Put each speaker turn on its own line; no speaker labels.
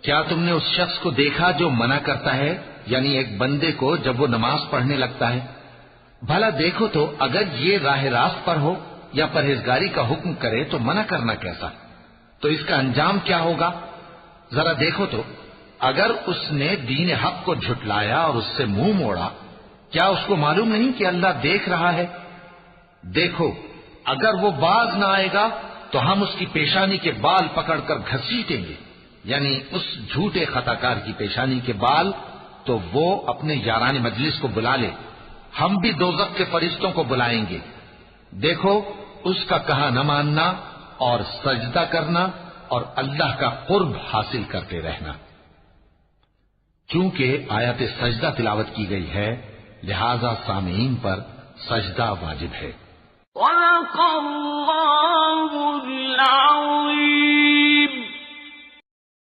क्या तुमने उस शख्स को देखा जो मना करता है, यानी एक बंदे को जब वो नमाज पढ़ने लगता है? भला देखो तो, अगर ये राह रास्त पर हो या परहेजगारी का हुक्म करे तो मना करना कैसा? तो इसका अंजाम क्या होगा? जरा देखो तो, अगर उसने दीन हक को झुटलाया और उससे मुंह मोड़ा, क्या उसको मालूम नहीं कि अल्लाह देख रहा है? देखो, अगर वो बाज ना आएगा तो हम उसकी पेशानी के बाल पकड़कर घसीटेंगे, यानी उस झूठे खताकार की पेशानी के बाल, तो वो अपने यारान मजलिस को बुला ले, हम भी दोज़ख के फरिश्तों को बुलाएंगे। देखो, उसका कहा न मानना और सजदा करना और अल्लाह का कुर्ब हासिल करते रहना। चूंकि आयत सजदा तिलावत की गई है, लिहाजा सामीन पर सजदा वाजिब है।